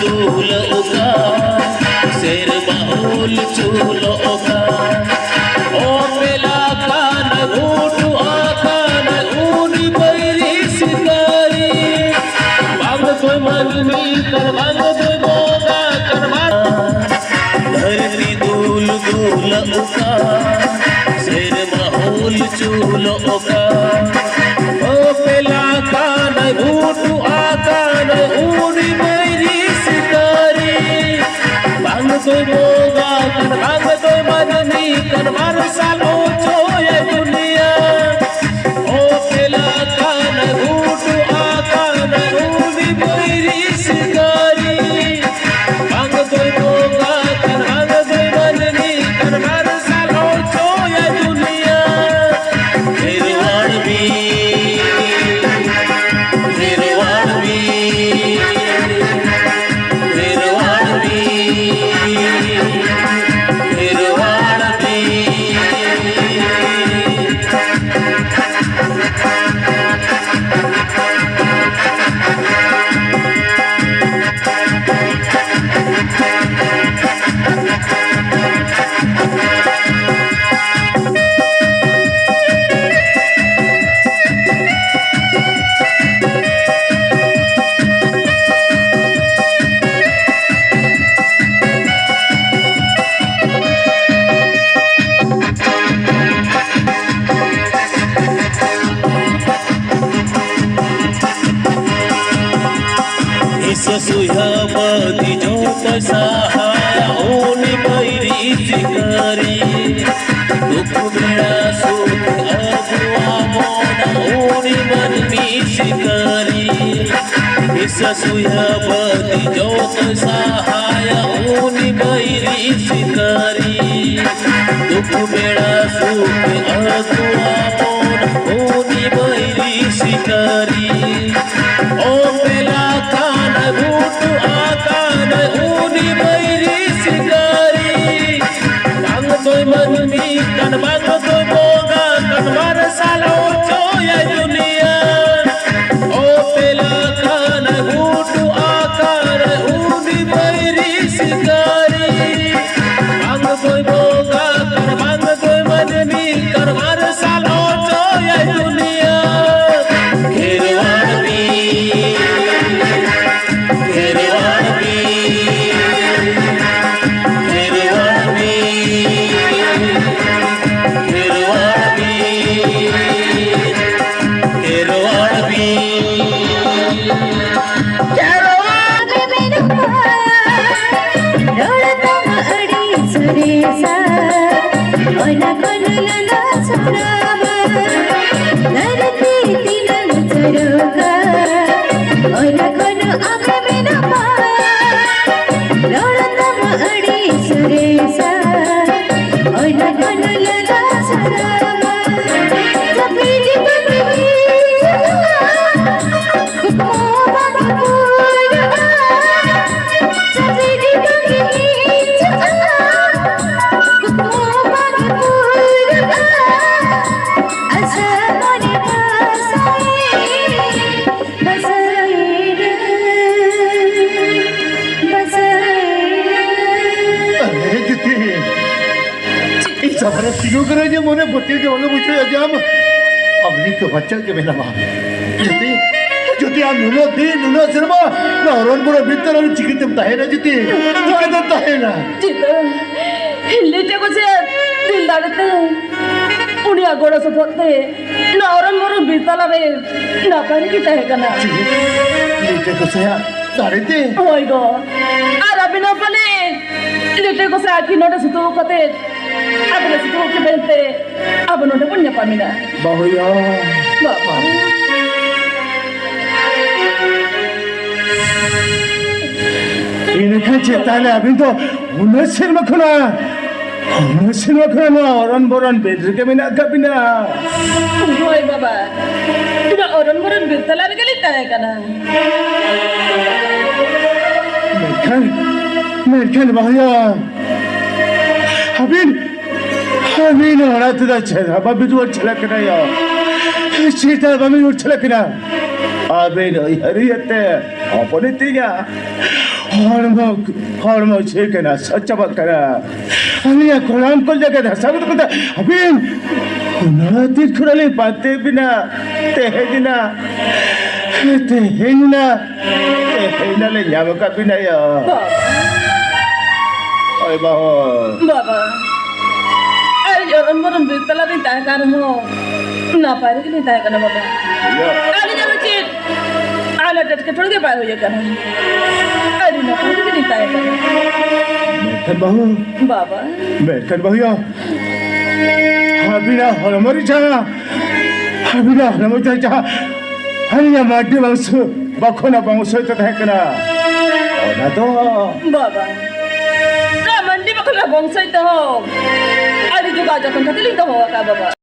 चूलोका शेर बहुल चूलोका ओ पेला कान घूटू आकान ऊनी बैरी शिकारी बांग कोई मनमी कर बांग कोई बोगा कर धरती दूल दूल उका शेर बहुल चूलोका ओ पेला कान घूटू आकान ऊनी बैरी शिकारी बांग कोई बोगा कर बांग कोई मनमी कर मार सालो चोए दुनिया ओ पेला कान घूटू आकान ऊनी बैरी शिकारी बांग कोई बोगा कर बांग कोई मनमी कर मार सालो चोए दुनिया सुयाबती जो पसाहाया ओनी बैरी शिकारी दुख बेड़ा सुख अगुआ मोना ओनी मनमी शिकारी इस सुयाबती जो पसाहाया ओनी बैरी शिकारी दुख बेड़ा सुख अगुआ मोना ओनी बैरी शिकारी ओ पेला कान घूटू आकान ऊनी बैरी शिकारी बांग कोई मनमी कन बांग कोई बोगा कन मार सालो चोए दुनिया ओ पेला कान घूटू आकान ऊनी बैरी शिकारी बांग कोई बोगा कन बांग कोई मनमी कन मार सालो चोए दुनिया करेंगे मोने बत्ती के वाले मुझे अजाम अगली तो बच्चा के बिना मां जति जति आ नुनो सिरमा ना औरन बुरा भीतर वाले चिकित ताहे ना जति तो ताहे ना चिता लेटे को से दिल दाड़ते उड़िया गोड़ा से फटते ना औरन बुरा भीतर लावे ना पानी की ताहे करना लेटे को से दाड़ते ओए गो आराबिना पले लेटे को से आखी नोटे से तो कते अब ले से तो के बेंते अब नोटे पुण्य पामिना बाहुया बाबा इनका चेताले अभी तो उन्हें सिर्फ खुना ना औरन बोरन बेटर के बिना कबिना ओए बाबा इना औरन बोरन बेतला के लिए ताहे करना मेरखन बाहुया अभी ना तुझा चला बाबी तू चला करा यार सीता बाबी तू चला करा अबे नो हरियते अपने तीगा hormo chikana sachabakara ania kolam kol jaga dasabut kota abin nati khurale pate bina tehina le nyamaka bina ya oi baho Baba, orang orang bertala di tangan kamu, napa ini di tangan kamu Baba? ya Ada yang macam, ada dekat ketul ke baru ya kan? Ada napa ini di tangan kamu? Baba, kan bahu ya habina hormori cha hanya mati bangsu bakona bangsu itu tehkana ona to Baba, kamu di mana bangsa itu? Ada juga aja kan katiling tahu apa Baba?